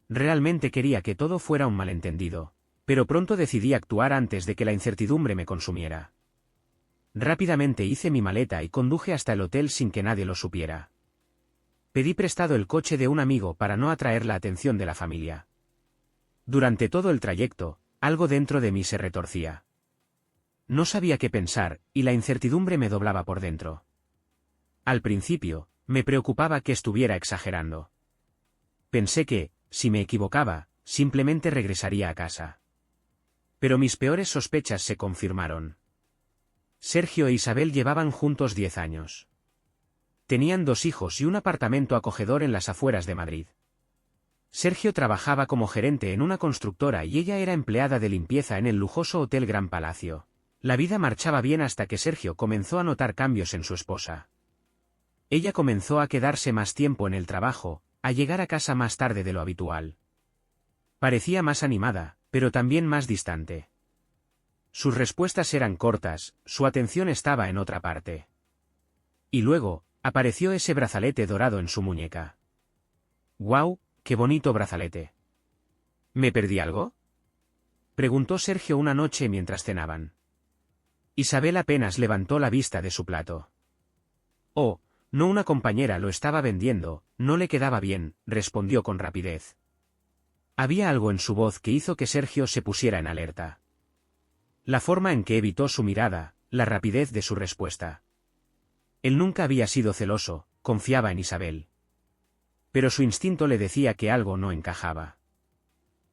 Realmente quería que todo fuera un malentendido, pero pronto decidí actuar antes de que la incertidumbre me consumiera. Rápidamente hice mi maleta y conduje hasta el hotel sin que nadie lo supiera. Pedí prestado el coche de un amigo para no atraer la atención de la familia. Durante todo el trayecto, algo dentro de mí se retorcía. No sabía qué pensar, y la incertidumbre me doblaba por dentro. Al principio, me preocupaba que estuviera exagerando. Pensé que, si me equivocaba, simplemente regresaría a casa. Pero mis peores sospechas se confirmaron. Sergio e Isabel llevaban juntos 10 años. Tenían 2 hijos y un apartamento acogedor en las afueras de Madrid. Sergio trabajaba como gerente en una constructora y ella era empleada de limpieza en el lujoso Hotel Gran Palacio. La vida marchaba bien hasta que Sergio comenzó a notar cambios en su esposa. Ella comenzó a quedarse más tiempo en el trabajo, a llegar a casa más tarde de lo habitual. Parecía más animada, pero también más distante. Sus respuestas eran cortas, su atención estaba en otra parte. Y luego, apareció ese brazalete dorado en su muñeca. ¡Guau! ¡Qué bonito brazalete! ¿Me perdí algo?, preguntó Sergio una noche mientras cenaban. Isabel apenas levantó la vista de su plato. Oh, no, una compañera lo estaba vendiendo, no le quedaba bien, respondió con rapidez. Había algo en su voz que hizo que Sergio se pusiera en alerta. La forma en que evitó su mirada, la rapidez de su respuesta. Él nunca había sido celoso, confiaba en Isabel. Pero su instinto le decía que algo no encajaba.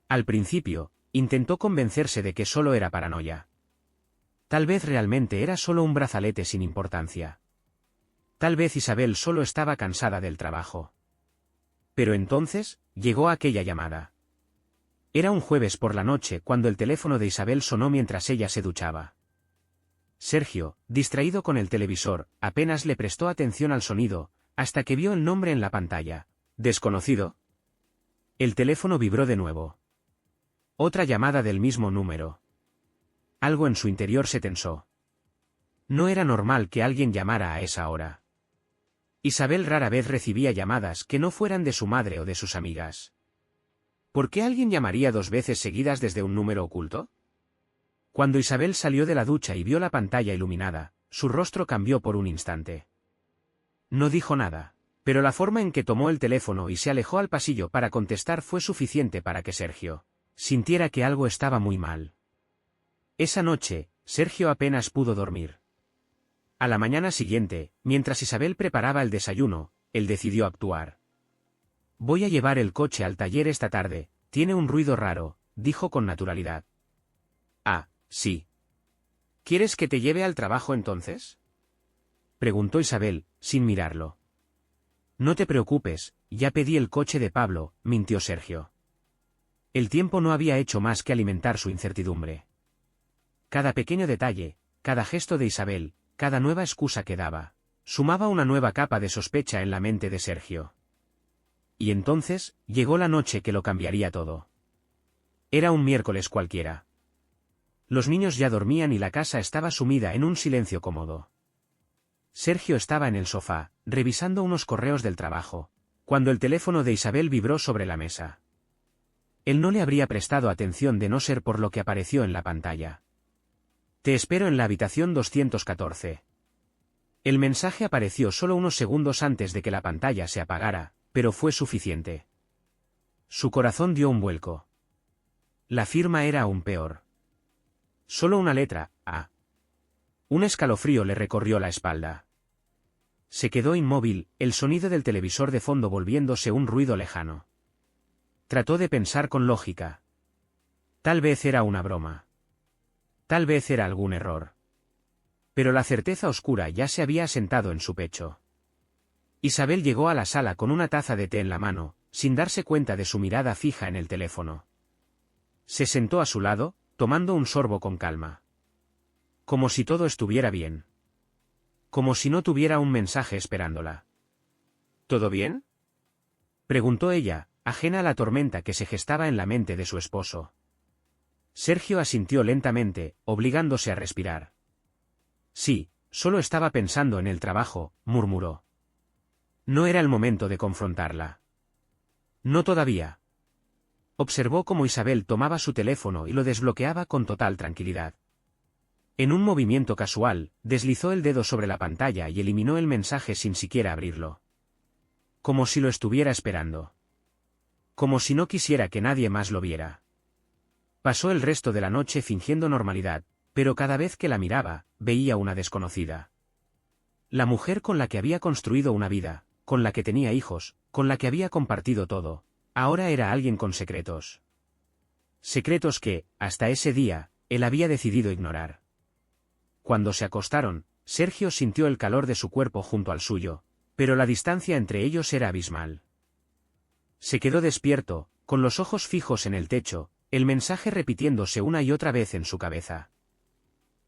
Al principio, intentó convencerse de que solo era paranoia. Tal vez realmente era solo un brazalete sin importancia. Tal vez Isabel solo estaba cansada del trabajo. Pero entonces, llegó aquella llamada. Era un jueves por la noche cuando el teléfono de Isabel sonó mientras ella se duchaba. Sergio, distraído con el televisor, apenas le prestó atención al sonido, hasta que vio el nombre en la pantalla. ¿Desconocido? El teléfono vibró de nuevo. Otra llamada del mismo número. Algo en su interior se tensó. No era normal que alguien llamara a esa hora. Isabel rara vez recibía llamadas que no fueran de su madre o de sus amigas. ¿Por qué alguien llamaría 2 veces seguidas desde un número oculto? Cuando Isabel salió de la ducha y vio la pantalla iluminada, su rostro cambió por un instante. No dijo nada, pero la forma en que tomó el teléfono y se alejó al pasillo para contestar fue suficiente para que Sergio sintiera que algo estaba muy mal. Esa noche, Sergio apenas pudo dormir. A la mañana siguiente, mientras Isabel preparaba el desayuno, él decidió actuar. Voy a llevar el coche al taller esta tarde, tiene un ruido raro, dijo con naturalidad. Ah, sí. ¿Quieres que te lleve al trabajo entonces?, preguntó Isabel, sin mirarlo. No te preocupes, ya pedí el coche de Pablo, mintió Sergio. El tiempo no había hecho más que alimentar su incertidumbre. Cada pequeño detalle, cada gesto de Isabel, cada nueva excusa que daba, sumaba una nueva capa de sospecha en la mente de Sergio. Y entonces, llegó la noche que lo cambiaría todo. Era un miércoles cualquiera. Los niños ya dormían y la casa estaba sumida en un silencio cómodo. Sergio estaba en el sofá, revisando unos correos del trabajo, cuando el teléfono de Isabel vibró sobre la mesa. Él no le habría prestado atención de no ser por lo que apareció en la pantalla. Te espero en la habitación 214. El mensaje apareció solo unos segundos antes de que la pantalla se apagara, pero fue suficiente. Su corazón dio un vuelco. La firma era aún peor. Solo una letra, A. Un escalofrío le recorrió la espalda. Se quedó inmóvil, el sonido del televisor de fondo volviéndose un ruido lejano. Trató de pensar con lógica. Tal vez era una broma. Tal vez era algún error. Pero la certeza oscura ya se había asentado en su pecho. Isabel llegó a la sala con una taza de té en la mano, sin darse cuenta de su mirada fija en el teléfono. Se sentó a su lado, tomando un sorbo con calma. Como si todo estuviera bien. Como si no tuviera un mensaje esperándola. ¿Todo bien?, preguntó ella, ajena a la tormenta que se gestaba en la mente de su esposo. Sergio asintió lentamente, obligándose a respirar. Sí, solo estaba pensando en el trabajo, murmuró. No era el momento de confrontarla. No todavía. Observó cómo Isabel tomaba su teléfono y lo desbloqueaba con total tranquilidad. En un movimiento casual, deslizó el dedo sobre la pantalla y eliminó el mensaje sin siquiera abrirlo. Como si lo estuviera esperando. Como si no quisiera que nadie más lo viera. Pasó el resto de la noche fingiendo normalidad, pero cada vez que la miraba, veía una desconocida. La mujer con la que había construido una vida, con la que tenía hijos, con la que había compartido todo, ahora era alguien con secretos. Secretos que, hasta ese día, él había decidido ignorar. Cuando se acostaron, Sergio sintió el calor de su cuerpo junto al suyo, pero la distancia entre ellos era abismal. Se quedó despierto, con los ojos fijos en el techo, el mensaje repitiéndose una y otra vez en su cabeza.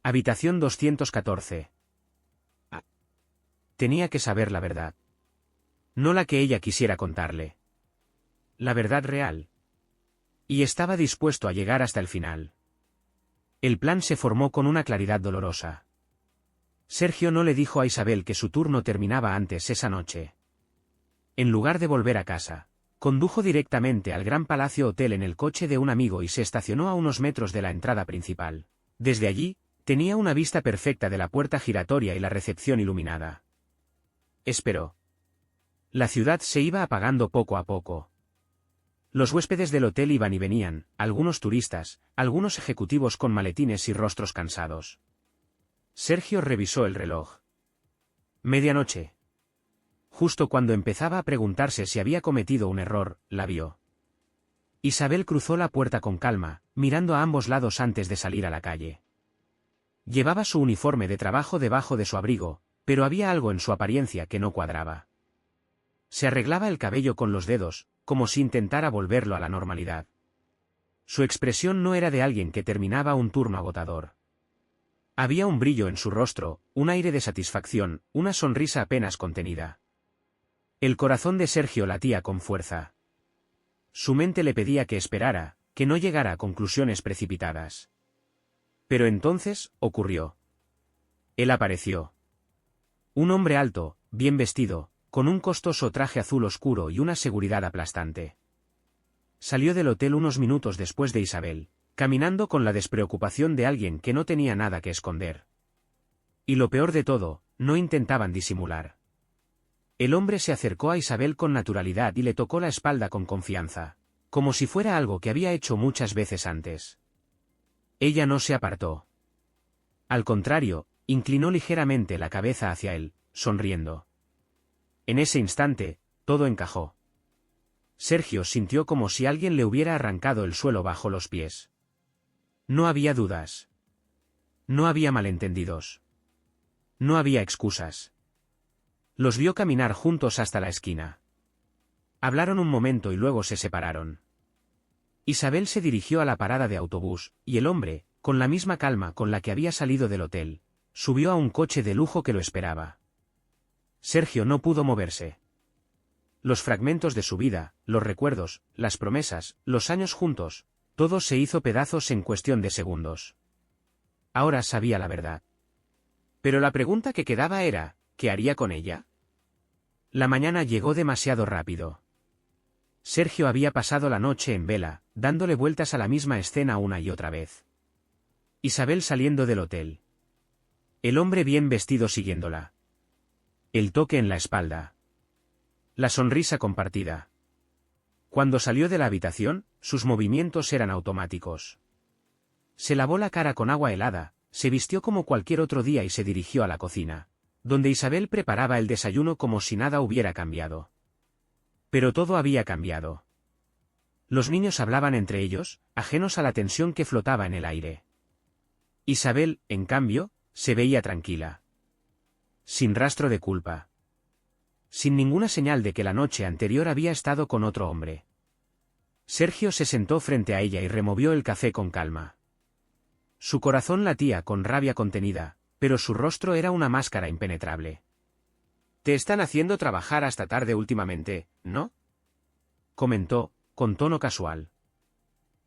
Habitación 214. Tenía que saber la verdad. No la que ella quisiera contarle. La verdad real. Y estaba dispuesto a llegar hasta el final. El plan se formó con una claridad dolorosa. Sergio no le dijo a Isabel que su turno terminaba antes esa noche. En lugar de volver a casa, condujo directamente al Gran Palacio Hotel en el coche de un amigo y se estacionó a unos metros de la entrada principal. Desde allí, tenía una vista perfecta de la puerta giratoria y la recepción iluminada. Esperó. La ciudad se iba apagando poco a poco. Los huéspedes del hotel iban y venían, algunos turistas, algunos ejecutivos con maletines y rostros cansados. Sergio revisó el reloj. Medianoche. Justo cuando empezaba a preguntarse si había cometido un error, la vio. Isabel cruzó la puerta con calma, mirando a ambos lados antes de salir a la calle. Llevaba su uniforme de trabajo debajo de su abrigo, pero había algo en su apariencia que no cuadraba. Se arreglaba el cabello con los dedos, como si intentara volverlo a la normalidad. Su expresión no era de alguien que terminaba un turno agotador. Había un brillo en su rostro, un aire de satisfacción, una sonrisa apenas contenida. El corazón de Sergio latía con fuerza. Su mente le pedía que esperara, que no llegara a conclusiones precipitadas. Pero entonces, ocurrió. Él apareció. Un hombre alto, bien vestido, con un costoso traje azul oscuro y una seguridad aplastante. Salió del hotel unos minutos después de Isabel, caminando con la despreocupación de alguien que no tenía nada que esconder. Y lo peor de todo, no intentaban disimular. El hombre se acercó a Isabel con naturalidad y le tocó la espalda con confianza, como si fuera algo que había hecho muchas veces antes. Ella no se apartó. Al contrario, inclinó ligeramente la cabeza hacia él, sonriendo. En ese instante, todo encajó. Sergio sintió como si alguien le hubiera arrancado el suelo bajo los pies. No había dudas. No había malentendidos. No había excusas. Los vio caminar juntos hasta la esquina. Hablaron un momento y luego se separaron. Isabel se dirigió a la parada de autobús, y el hombre, con la misma calma con la que había salido del hotel, subió a un coche de lujo que lo esperaba. Sergio no pudo moverse. Los fragmentos de su vida, los recuerdos, las promesas, los años juntos, todo se hizo pedazos en cuestión de segundos. Ahora sabía la verdad. Pero la pregunta que quedaba era, ¿qué haría con ella? La mañana llegó demasiado rápido. Sergio había pasado la noche en vela, dándole vueltas a la misma escena una y otra vez. Isabel saliendo del hotel. El hombre bien vestido siguiéndola. El toque en la espalda. La sonrisa compartida. Cuando salió de la habitación, sus movimientos eran automáticos. Se lavó la cara con agua helada, se vistió como cualquier otro día y se dirigió a la cocina, donde Isabel preparaba el desayuno como si nada hubiera cambiado. Pero todo había cambiado. Los niños hablaban entre ellos, ajenos a la tensión que flotaba en el aire. Isabel, en cambio, se veía tranquila. Sin rastro de culpa. Sin ninguna señal de que la noche anterior había estado con otro hombre. Sergio se sentó frente a ella y removió el café con calma. Su corazón latía con rabia contenida, pero su rostro era una máscara impenetrable. «Te están haciendo trabajar hasta tarde últimamente, ¿no?», comentó, con tono casual.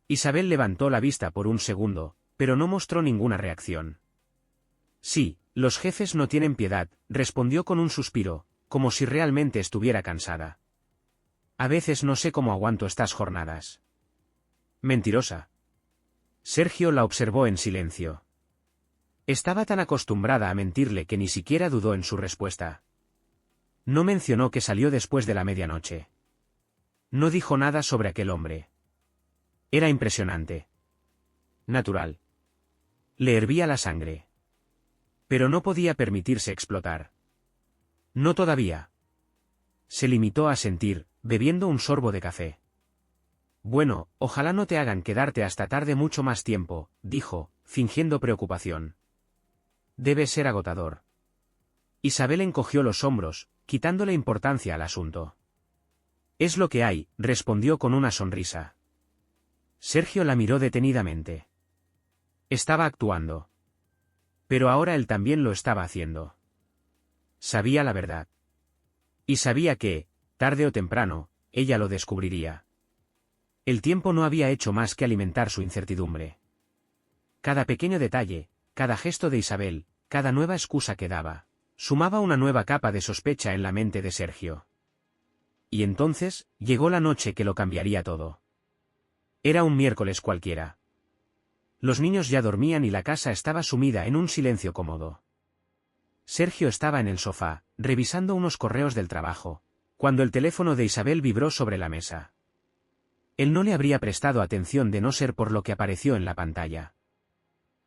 Isabel levantó la vista por un segundo, pero no mostró ninguna reacción. «Sí, los jefes no tienen piedad», respondió con un suspiro, como si realmente estuviera cansada. «A veces no sé cómo aguanto estas jornadas». Mentirosa. Sergio la observó en silencio. Estaba tan acostumbrada a mentirle que ni siquiera dudó en su respuesta. No mencionó que salió después de la medianoche. No dijo nada sobre aquel hombre. Era impresionante. Natural. Le hervía la sangre. Pero no podía permitirse explotar. No todavía. Se limitó a sentir, bebiendo un sorbo de café. Bueno, ojalá no te hagan quedarte hasta tarde mucho más tiempo, dijo, fingiendo preocupación. Debe ser agotador. Isabel encogió los hombros, quitándole importancia al asunto. Es lo que hay, respondió con una sonrisa. Sergio la miró detenidamente. Estaba actuando. Pero ahora él también lo estaba haciendo. Sabía la verdad. Y sabía que, tarde o temprano, ella lo descubriría. El tiempo no había hecho más que alimentar su incertidumbre. Cada pequeño detalle, cada gesto de Isabel, cada nueva excusa que daba, sumaba una nueva capa de sospecha en la mente de Sergio. Y entonces, llegó la noche que lo cambiaría todo. Era un miércoles cualquiera. Los niños ya dormían y la casa estaba sumida en un silencio cómodo. Sergio estaba en el sofá, revisando unos correos del trabajo, cuando el teléfono de Isabel vibró sobre la mesa. Él no le habría prestado atención de no ser por lo que apareció en la pantalla.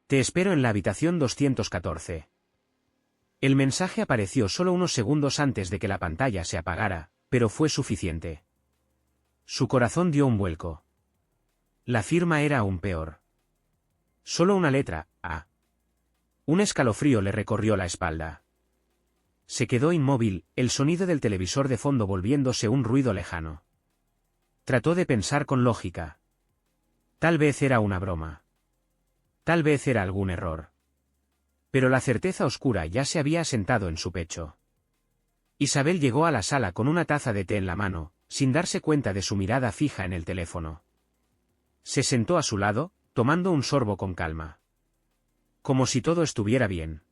Te espero en la habitación 214. El mensaje apareció solo unos segundos antes de que la pantalla se apagara, pero fue suficiente. Su corazón dio un vuelco. La firma era aún peor. Solo una letra, A. Un escalofrío le recorrió la espalda. Se quedó inmóvil, el sonido del televisor de fondo volviéndose un ruido lejano. Trató de pensar con lógica. Tal vez era una broma. Tal vez era algún error. Pero la certeza oscura ya se había asentado en su pecho. Isabel llegó a la sala con una taza de té en la mano, sin darse cuenta de su mirada fija en el teléfono. Se sentó a su lado, tomando un sorbo con calma. Como si todo estuviera bien.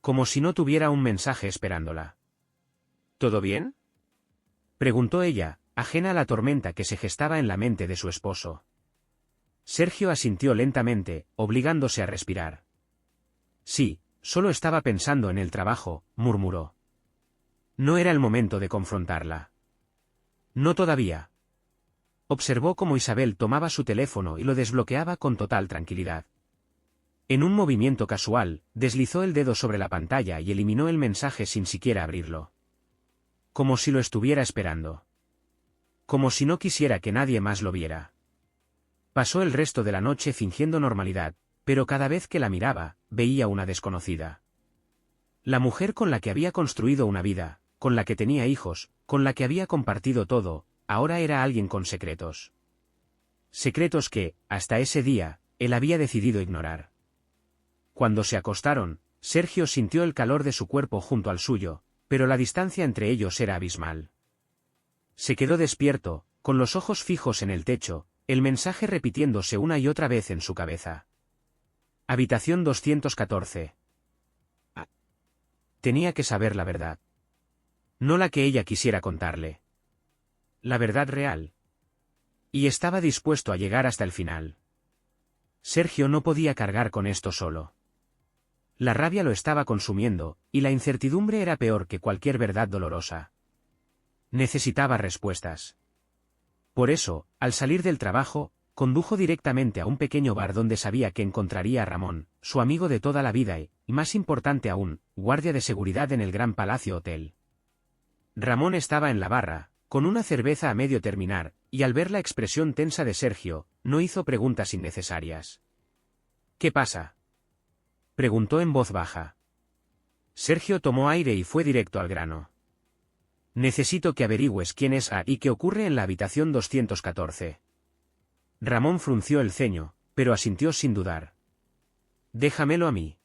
Como si no tuviera un mensaje esperándola. ¿Todo bien?, preguntó ella, ajena a la tormenta que se gestaba en la mente de su esposo. Sergio asintió lentamente, obligándose a respirar. Sí, solo estaba pensando en el trabajo, murmuró. No era el momento de confrontarla. No todavía. Observó cómo Isabel tomaba su teléfono y lo desbloqueaba con total tranquilidad. En un movimiento casual, deslizó el dedo sobre la pantalla y eliminó el mensaje sin siquiera abrirlo. Como si lo estuviera esperando. Como si no quisiera que nadie más lo viera. Pasó el resto de la noche fingiendo normalidad, pero cada vez que la miraba, veía una desconocida. La mujer con la que había construido una vida, con la que tenía hijos, con la que había compartido todo, ahora era alguien con secretos. Secretos que, hasta ese día, él había decidido ignorar. Cuando se acostaron, Sergio sintió el calor de su cuerpo junto al suyo, pero la distancia entre ellos era abismal. Se quedó despierto, con los ojos fijos en el techo, el mensaje repitiéndose una y otra vez en su cabeza. Habitación 214. Tenía que saber la verdad. No la que ella quisiera contarle. La verdad real. Y estaba dispuesto a llegar hasta el final. Sergio no podía cargar con esto solo. La rabia lo estaba consumiendo, y la incertidumbre era peor que cualquier verdad dolorosa. Necesitaba respuestas. Por eso, al salir del trabajo, condujo directamente a un pequeño bar donde sabía que encontraría a Ramón, su amigo de toda la vida y, más importante aún, guardia de seguridad en el Gran Palacio Hotel. Ramón estaba en la barra, con una cerveza a medio terminar, y al ver la expresión tensa de Sergio, no hizo preguntas innecesarias. ¿Qué pasa?, preguntó en voz baja. Sergio tomó aire y fue directo al grano. Necesito que averigües quién es A y qué ocurre en la habitación 214. Ramón frunció el ceño, pero asintió sin dudar. Déjamelo a mí.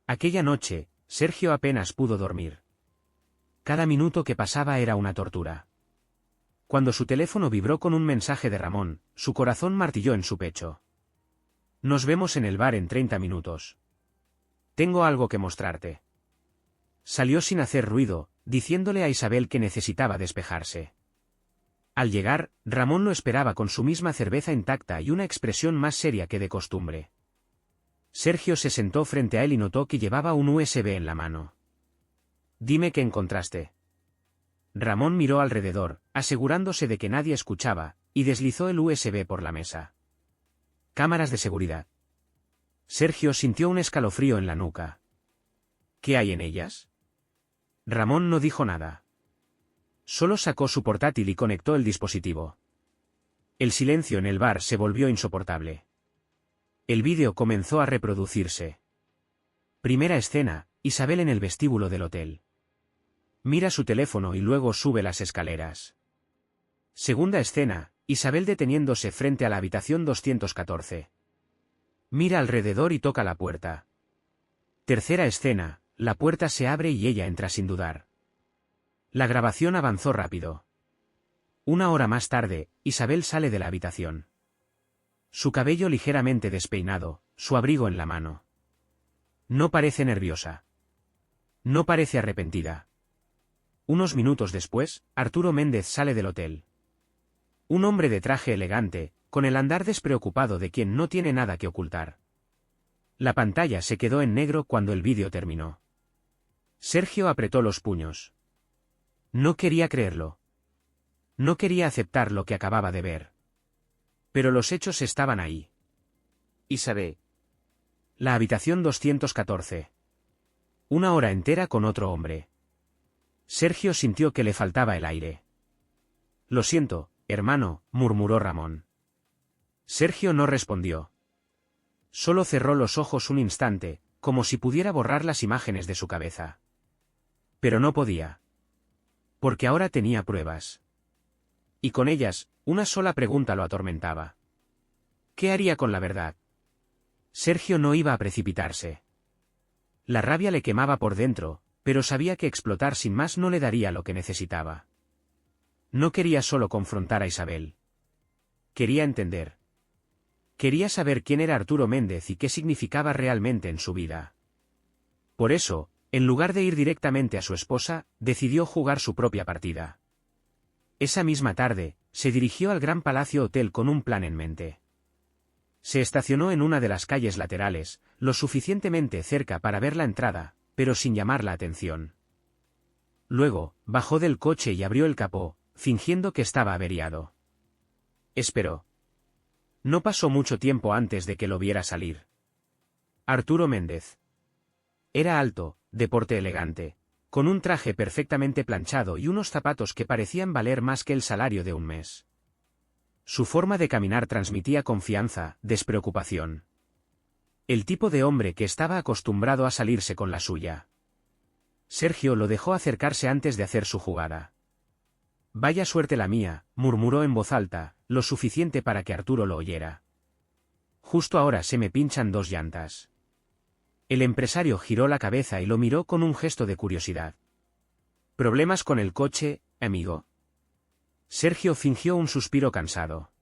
Aquella noche, Sergio apenas pudo dormir. Cada minuto que pasaba era una tortura. Cuando su teléfono vibró con un mensaje de Ramón, su corazón martilló en su pecho. Nos vemos en el bar en 30 minutos. Tengo algo que mostrarte. Salió sin hacer ruido, diciéndole a Isabel que necesitaba despejarse. Al llegar, Ramón lo esperaba con su misma cerveza intacta y una expresión más seria que de costumbre. Sergio se sentó frente a él y notó que llevaba un USB en la mano. «Dime qué encontraste». Ramón miró alrededor, asegurándose de que nadie escuchaba, y deslizó el USB por la mesa. «Cámaras de seguridad». Sergio sintió un escalofrío en la nuca. «¿Qué hay en ellas?». Ramón no dijo nada. Solo sacó su portátil y conectó el dispositivo. El silencio en el bar se volvió insoportable. El vídeo comenzó a reproducirse. Primera escena, Isabel en el vestíbulo del hotel. Mira su teléfono y luego sube las escaleras. Segunda escena, Isabel deteniéndose frente a la habitación 214. Mira alrededor y toca la puerta. Tercera escena, la puerta se abre y ella entra sin dudar. La grabación avanzó rápido. Una hora más tarde, Isabel sale de la habitación. Su cabello ligeramente despeinado, su abrigo en la mano. No parece nerviosa. No parece arrepentida. Unos minutos después, Arturo Méndez sale del hotel. Un hombre de traje elegante, con el andar despreocupado de quien no tiene nada que ocultar. La pantalla se quedó en negro cuando el vídeo terminó. Sergio apretó los puños. No quería creerlo. No quería aceptar lo que acababa de ver. Pero los hechos estaban ahí. Isabel. La habitación 214. Una hora entera con otro hombre. Sergio sintió que le faltaba el aire. Lo siento, hermano, murmuró Ramón. Sergio no respondió. Solo cerró los ojos un instante, como si pudiera borrar las imágenes de su cabeza. Pero no podía. Porque ahora tenía pruebas. Y con ellas, una sola pregunta lo atormentaba. ¿Qué haría con la verdad? Sergio no iba a precipitarse. La rabia le quemaba por dentro, pero sabía que explotar sin más no le daría lo que necesitaba. No quería solo confrontar a Isabel. Quería entender. Quería saber quién era Arturo Méndez y qué significaba realmente en su vida. Por eso, en lugar de ir directamente a su esposa, decidió jugar su propia partida. Esa misma tarde, se dirigió al Gran Palacio Hotel con un plan en mente. Se estacionó en una de las calles laterales, lo suficientemente cerca para ver la entrada, pero sin llamar la atención. Luego, bajó del coche y abrió el capó, fingiendo que estaba averiado. Esperó. No pasó mucho tiempo antes de que lo viera salir. Arturo Méndez. Era alto, de porte elegante, con un traje perfectamente planchado y unos zapatos que parecían valer más que el salario de un mes. Su forma de caminar transmitía confianza, despreocupación. El tipo de hombre que estaba acostumbrado a salirse con la suya. Sergio lo dejó acercarse antes de hacer su jugada. «Vaya suerte la mía», murmuró en voz alta, lo suficiente para que Arturo lo oyera. «Justo ahora se me pinchan dos llantas». El empresario giró la cabeza y lo miró con un gesto de curiosidad. «¿Problemas con el coche, amigo?». Sergio fingió un suspiro cansado.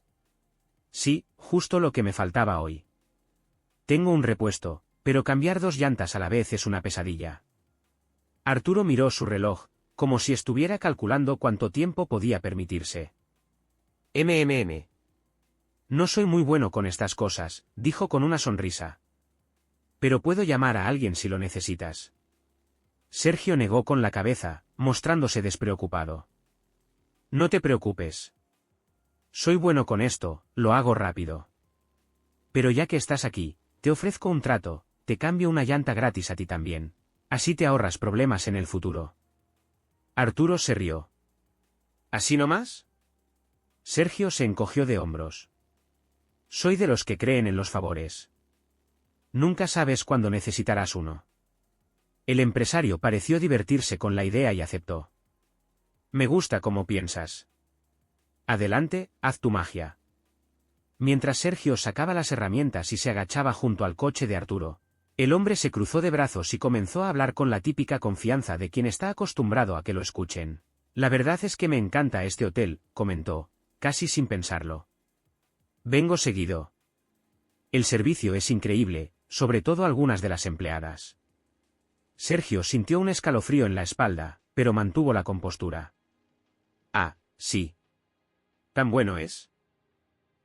«Sí, justo lo que me faltaba hoy. Tengo un repuesto, pero cambiar dos llantas a la vez es una pesadilla». Arturo miró su reloj, como si estuviera calculando cuánto tiempo podía permitirse. No soy muy bueno con estas cosas», dijo con una sonrisa. «Pero puedo llamar a alguien si lo necesitas». Sergio negó con la cabeza, mostrándose despreocupado. «No te preocupes. Soy bueno con esto, lo hago rápido. Pero ya que estás aquí, te ofrezco un trato, te cambio una llanta gratis a ti también. Así te ahorras problemas en el futuro». Arturo se rió. ¿Así nomás? Sergio se encogió de hombros. «Soy de los que creen en los favores. Nunca sabes cuándo necesitarás uno». El empresario pareció divertirse con la idea y aceptó. «Me gusta cómo piensas. Adelante, haz tu magia». Mientras Sergio sacaba las herramientas y se agachaba junto al coche de Arturo, el hombre se cruzó de brazos y comenzó a hablar con la típica confianza de quien está acostumbrado a que lo escuchen. «La verdad es que me encanta este hotel», comentó, casi sin pensarlo. «Vengo seguido. El servicio es increíble, sobre todo algunas de las empleadas». Sergio sintió un escalofrío en la espalda, pero mantuvo la compostura. «Ah, sí. ¿Tan bueno es?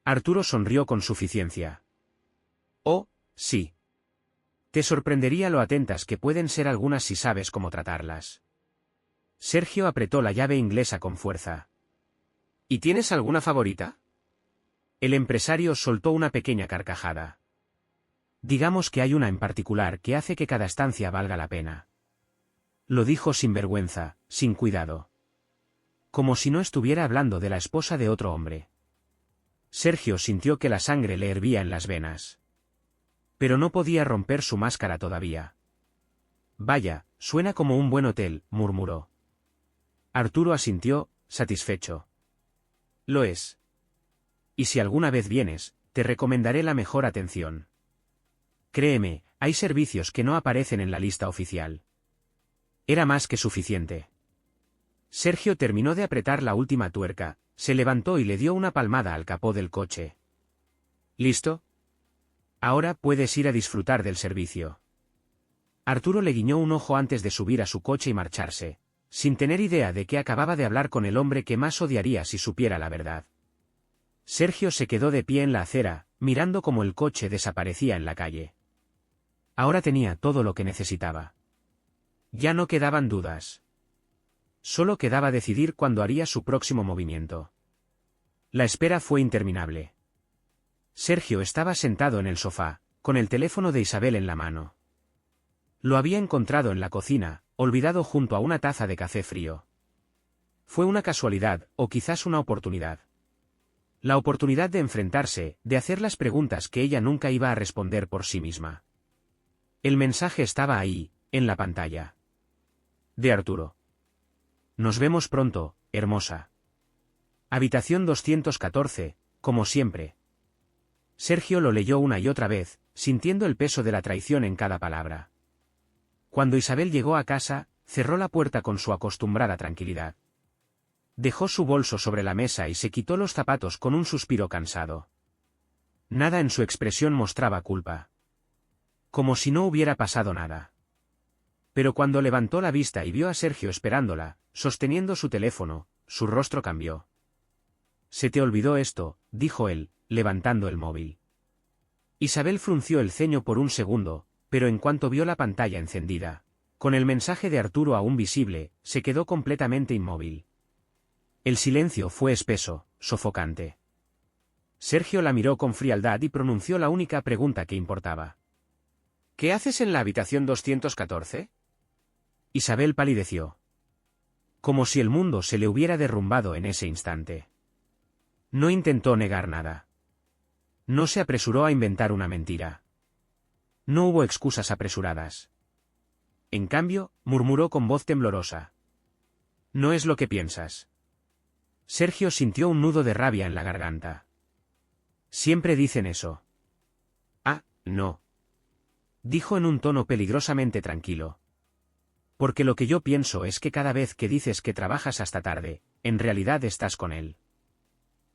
Arturo sonrió con suficiencia. Oh, sí. Te sorprendería lo atentas que pueden ser algunas si sabes cómo tratarlas. Sergio apretó la llave inglesa con fuerza. ¿Y tienes alguna favorita? El empresario soltó una pequeña carcajada. Digamos que hay una en particular que hace que cada estancia valga la pena. Lo dijo sin vergüenza, sin cuidado. Como si no estuviera hablando de la esposa de otro hombre. Sergio sintió que la sangre le hervía en las venas. Pero no podía romper su máscara todavía. Vaya, suena como un buen hotel, murmuró. Arturo asintió, satisfecho. Lo es. Y si alguna vez vienes, te recomendaré la mejor atención. Créeme, hay servicios que no aparecen en la lista oficial. Era más que suficiente. Sergio terminó de apretar la última tuerca, se levantó y le dio una palmada al capó del coche. ¿Listo? Ahora puedes ir a disfrutar del servicio. Arturo le guiñó un ojo antes de subir a su coche y marcharse, sin tener idea de que acababa de hablar con el hombre que más odiaría si supiera la verdad. Sergio se quedó de pie en la acera, mirando cómo el coche desaparecía en la calle. Ahora tenía todo lo que necesitaba. Ya no quedaban dudas. Solo quedaba decidir cuándo haría su próximo movimiento. La espera fue interminable. Sergio estaba sentado en el sofá, con el teléfono de Isabel en la mano. Lo había encontrado en la cocina, olvidado junto a una taza de café frío. Fue una casualidad, o quizás una oportunidad. La oportunidad de enfrentarse, de hacer las preguntas que ella nunca iba a responder por sí misma. El mensaje estaba ahí, en la pantalla. De Arturo. Nos vemos pronto, hermosa. Habitación 214, como siempre. Sergio lo leyó una y otra vez, sintiendo el peso de la traición en cada palabra. Cuando Isabel llegó a casa, cerró la puerta con su acostumbrada tranquilidad. Dejó su bolso sobre la mesa y se quitó los zapatos con un suspiro cansado. Nada en su expresión mostraba culpa. Como si no hubiera pasado nada. Pero cuando levantó la vista y vio a Sergio esperándola, sosteniendo su teléfono, su rostro cambió. «Se te olvidó esto», dijo él, levantando el móvil. Isabel frunció el ceño por un segundo, pero en cuanto vio la pantalla encendida, con el mensaje de Arturo aún visible, se quedó completamente inmóvil. El silencio fue espeso, sofocante. Sergio la miró con frialdad y pronunció la única pregunta que importaba. «¿Qué haces en la habitación 214? Isabel palideció. Como si el mundo se le hubiera derrumbado en ese instante. No intentó negar nada. No se apresuró a inventar una mentira. No hubo excusas apresuradas. En cambio, murmuró con voz temblorosa. «No es lo que piensas». Sergio sintió un nudo de rabia en la garganta. «Siempre dicen eso». «Ah, no», dijo en un tono peligrosamente tranquilo. «Porque lo que yo pienso es que cada vez que dices que trabajas hasta tarde, en realidad estás con él».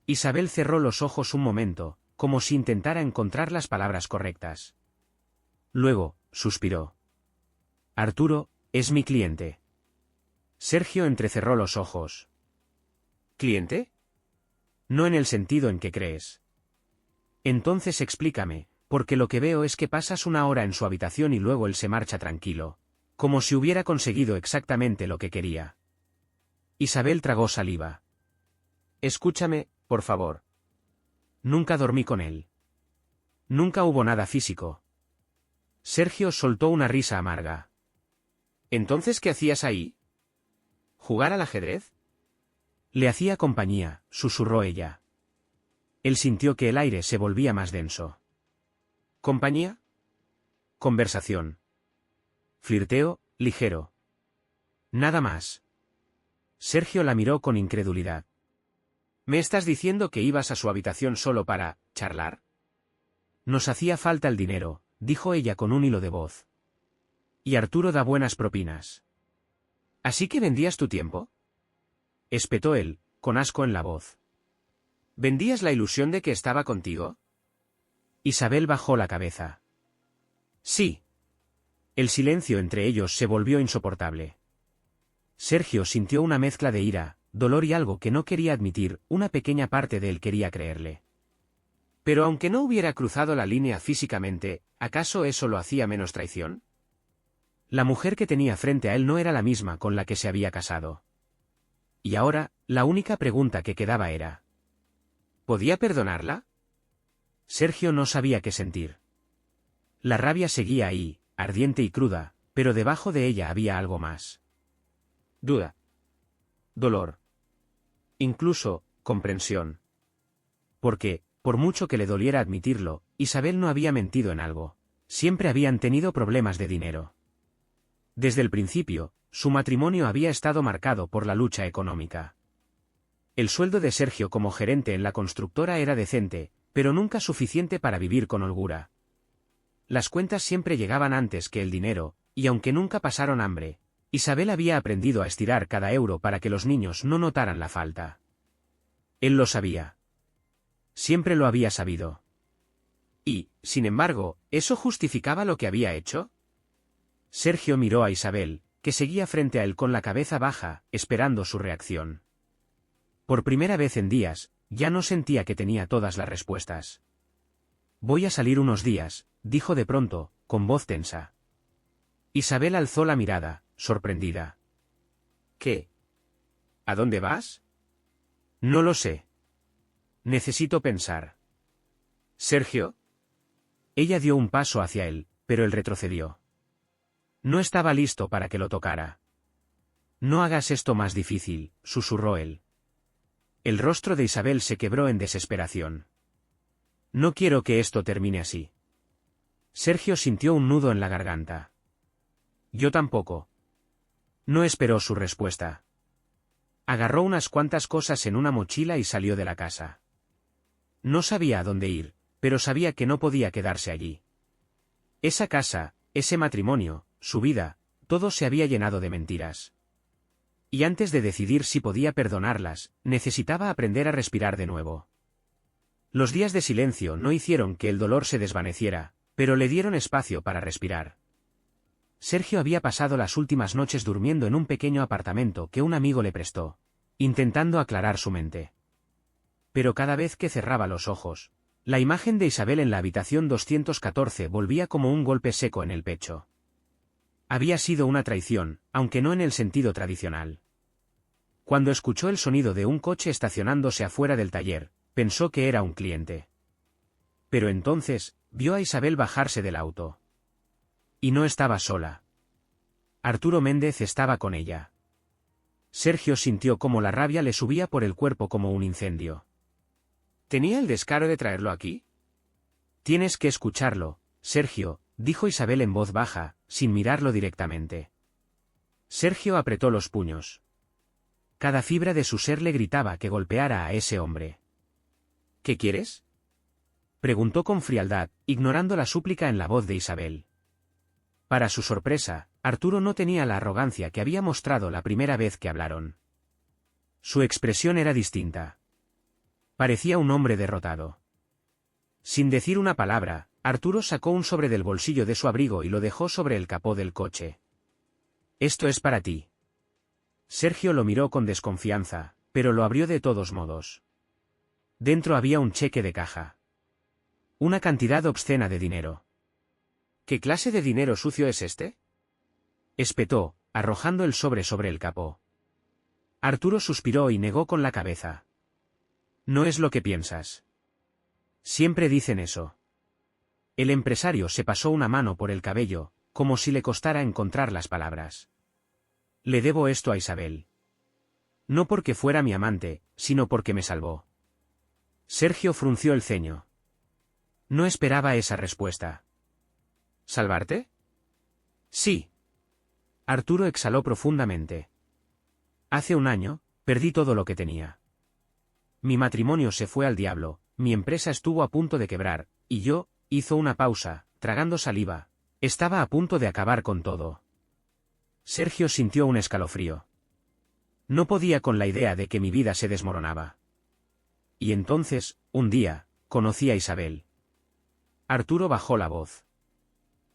Isabel cerró los ojos un momento, como si intentara encontrar las palabras correctas. Luego, suspiró. «Arturo, es mi cliente». Sergio entrecerró los ojos. «¿Cliente?» «No en el sentido en que crees». «Entonces explícame, porque lo que veo es que pasas una hora en su habitación y luego él se marcha tranquilo, como si hubiera conseguido exactamente lo que quería». Isabel tragó saliva. «Escúchame, por favor. Nunca dormí con él. Nunca hubo nada físico». Sergio soltó una risa amarga. «¿Entonces qué hacías ahí? ¿Jugar al ajedrez?» «Le hacía compañía», susurró ella. Él sintió que el aire se volvía más denso. «¿Compañía?» «Conversación. Flirteo, ligero. Nada más». Sergio la miró con incredulidad. «¿Me estás diciendo que ibas a su habitación solo para charlar?» «Nos hacía falta el dinero», dijo ella con un hilo de voz. «Y Arturo da buenas propinas». «¿Así que vendías tu tiempo?» espetó él, con asco en la voz. «¿Vendías la ilusión de que estaba contigo?» Isabel bajó la cabeza. «Sí». El silencio entre ellos se volvió insoportable. Sergio sintió una mezcla de ira, dolor y algo que no quería admitir, una pequeña parte de él quería creerle. Pero aunque no hubiera cruzado la línea físicamente, ¿acaso eso lo hacía menos traición? La mujer que tenía frente a él no era la misma con la que se había casado. Y ahora, la única pregunta que quedaba era: ¿podía perdonarla? Sergio no sabía qué sentir. La rabia seguía ahí, ardiente y cruda, pero debajo de ella había algo más. Duda. Dolor. Incluso, comprensión. Porque, por mucho que le doliera admitirlo, Isabel no había mentido en algo. Siempre habían tenido problemas de dinero. Desde el principio, su matrimonio había estado marcado por la lucha económica. El sueldo de Sergio como gerente en la constructora era decente, pero nunca suficiente para vivir con holgura. Las cuentas siempre llegaban antes que el dinero, y aunque nunca pasaron hambre, Isabel había aprendido a estirar cada euro para que los niños no notaran la falta. Él lo sabía. Siempre lo había sabido. Y, sin embargo, ¿eso justificaba lo que había hecho? Sergio miró a Isabel, que seguía frente a él con la cabeza baja, esperando su reacción. Por primera vez en días, ya no sentía que tenía todas las respuestas. Voy a salir unos días, dijo de pronto, con voz tensa. Isabel alzó la mirada, sorprendida. ¿Qué? ¿A dónde vas? No lo sé. Necesito pensar. ¿Sergio? Ella dio un paso hacia él, pero él retrocedió. No estaba listo para que lo tocara. No hagas esto más difícil, susurró él. El rostro de Isabel se quebró en desesperación. No quiero que esto termine así. Sergio sintió un nudo en la garganta. Yo tampoco. No esperó su respuesta. Agarró unas cuantas cosas en una mochila y salió de la casa. No sabía a dónde ir, pero sabía que no podía quedarse allí. Esa casa, ese matrimonio, su vida, todo se había llenado de mentiras. Y antes de decidir si podía perdonarlas, necesitaba aprender a respirar de nuevo. Los días de silencio no hicieron que el dolor se desvaneciera, pero le dieron espacio para respirar. Sergio había pasado las últimas noches durmiendo en un pequeño apartamento que un amigo le prestó, intentando aclarar su mente. Pero cada vez que cerraba los ojos, la imagen de Isabel en la habitación 214 volvía como un golpe seco en el pecho. Había sido una traición, aunque no en el sentido tradicional. Cuando escuchó el sonido de un coche estacionándose afuera del taller, pensó que era un cliente. Pero entonces, vio a Isabel bajarse del auto. Y no estaba sola. Arturo Méndez estaba con ella. Sergio sintió cómo la rabia le subía por el cuerpo como un incendio. ¿Tenía el descaro de traerlo aquí? Tienes que escucharlo, Sergio, dijo Isabel en voz baja, sin mirarlo directamente. Sergio apretó los puños. Cada fibra de su ser le gritaba que golpeara a ese hombre. ¿Qué quieres? Preguntó con frialdad, ignorando la súplica en la voz de Isabel. Para su sorpresa, Arturo no tenía la arrogancia que había mostrado la primera vez que hablaron. Su expresión era distinta. Parecía un hombre derrotado. Sin decir una palabra, Arturo sacó un sobre del bolsillo de su abrigo y lo dejó sobre el capó del coche. Esto es para ti. Sergio lo miró con desconfianza, pero lo abrió de todos modos. Dentro había un cheque de caja. Una cantidad obscena de dinero. ¿Qué clase de dinero sucio es este? Espetó, arrojando el sobre el capó. Arturo suspiró y negó con la cabeza. No es lo que piensas. Siempre dicen eso. El empresario se pasó una mano por el cabello, como si le costara encontrar las palabras. Le debo esto a Isabel. No porque fuera mi amante, sino porque me salvó. Sergio frunció el ceño. No esperaba esa respuesta. ¿Salvarte? Sí. Arturo exhaló profundamente. Hace un año, perdí todo lo que tenía. Mi matrimonio se fue al diablo, mi empresa estuvo a punto de quebrar, y yo, hizo una pausa, tragando saliva, estaba a punto de acabar con todo. Sergio sintió un escalofrío. No podía con la idea de que mi vida se desmoronaba. Y entonces, un día, conocí a Isabel. Arturo bajó la voz.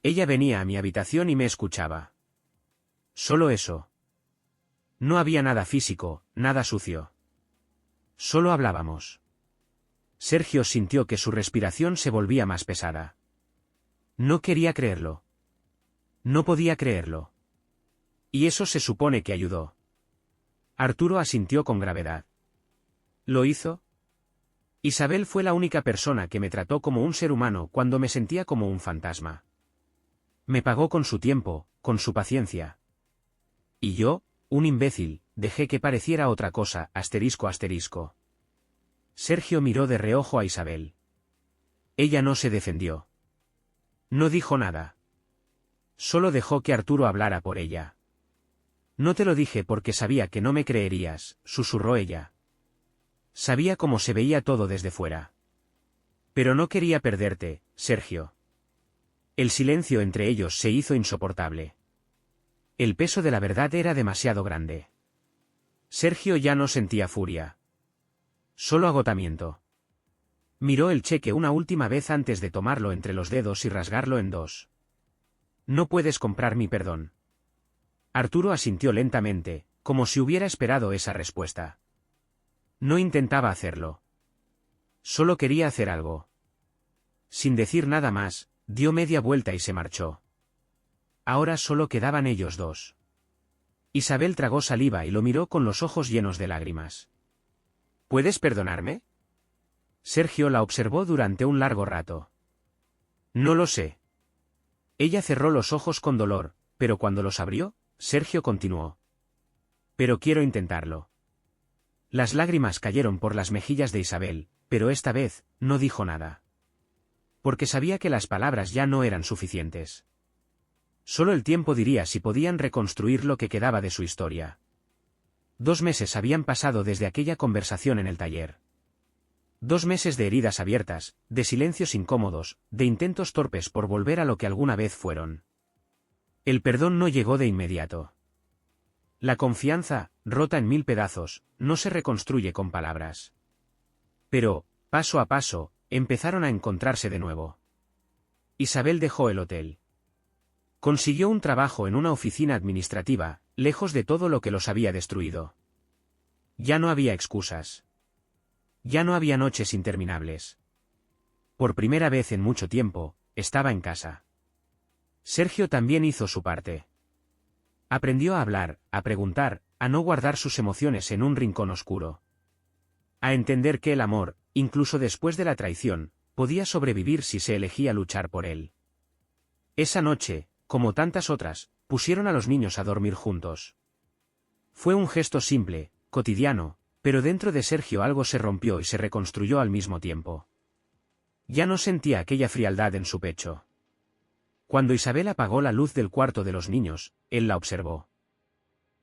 Ella venía a mi habitación y me escuchaba. Solo eso. No había nada físico, nada sucio. Solo hablábamos. Sergio sintió que su respiración se volvía más pesada. No quería creerlo. No podía creerlo. Y eso se supone que ayudó. Arturo asintió con gravedad. ¿Lo hizo? Isabel fue la única persona que me trató como un ser humano cuando me sentía como un fantasma. Me pagó con su tiempo, con su paciencia. Y yo, un imbécil, dejé que pareciera otra cosa, asterisco asterisco. Sergio miró de reojo a Isabel. Ella no se defendió. No dijo nada. Solo dejó que Arturo hablara por ella. No te lo dije porque sabía que no me creerías, susurró ella. Sabía cómo se veía todo desde fuera. Pero no quería perderte, Sergio. El silencio entre ellos se hizo insoportable. El peso de la verdad era demasiado grande. Sergio ya no sentía furia. Solo agotamiento. Miró el cheque una última vez antes de tomarlo entre los dedos y rasgarlo en dos. No puedes comprar mi perdón. Arturo asintió lentamente, como si hubiera esperado esa respuesta. No intentaba hacerlo. Solo quería hacer algo. Sin decir nada más, dio media vuelta y se marchó. Ahora solo quedaban ellos dos. Isabel tragó saliva y lo miró con los ojos llenos de lágrimas. ¿Puedes perdonarme? Sergio la observó durante un largo rato. No lo sé. Ella cerró los ojos con dolor, pero cuando los abrió, Sergio continuó. Pero quiero intentarlo. Las lágrimas cayeron por las mejillas de Isabel, pero esta vez, no dijo nada. Porque sabía que las palabras ya no eran suficientes. Solo el tiempo diría si podían reconstruir lo que quedaba de su historia. 2 meses habían pasado desde aquella conversación en el taller. 2 meses de heridas abiertas, de silencios incómodos, de intentos torpes por volver a lo que alguna vez fueron. El perdón no llegó de inmediato. La confianza, rota en 1000 pedazos, no se reconstruye con palabras. Pero, paso a paso, empezaron a encontrarse de nuevo. Isabel dejó el hotel. Consiguió un trabajo en una oficina administrativa, lejos de todo lo que los había destruido. Ya no había excusas. Ya no había noches interminables. Por primera vez en mucho tiempo, estaba en casa. Sergio también hizo su parte. Aprendió a hablar, a preguntar, a no guardar sus emociones en un rincón oscuro. A entender que el amor, incluso después de la traición, podía sobrevivir si se elegía luchar por él. Esa noche, como tantas otras, pusieron a los niños a dormir juntos. Fue un gesto simple, cotidiano, pero dentro de Sergio algo se rompió y se reconstruyó al mismo tiempo. Ya no sentía aquella frialdad en su pecho. Cuando Isabel apagó la luz del cuarto de los niños, él la observó.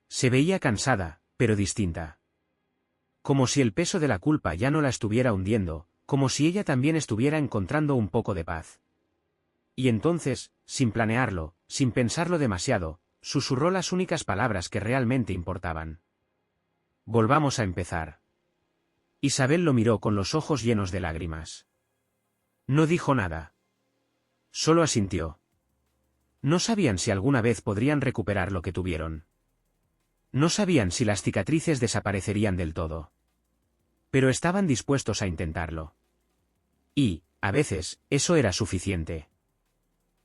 Se veía cansada, pero distinta. Como si el peso de la culpa ya no la estuviera hundiendo, como si ella también estuviera encontrando un poco de paz. Y entonces, sin planearlo, sin pensarlo demasiado, susurró las únicas palabras que realmente importaban. Volvamos a empezar. Isabel lo miró con los ojos llenos de lágrimas. No dijo nada. Solo asintió. No sabían si alguna vez podrían recuperar lo que tuvieron. No sabían si las cicatrices desaparecerían del todo. Pero estaban dispuestos a intentarlo. Y, a veces, eso era suficiente.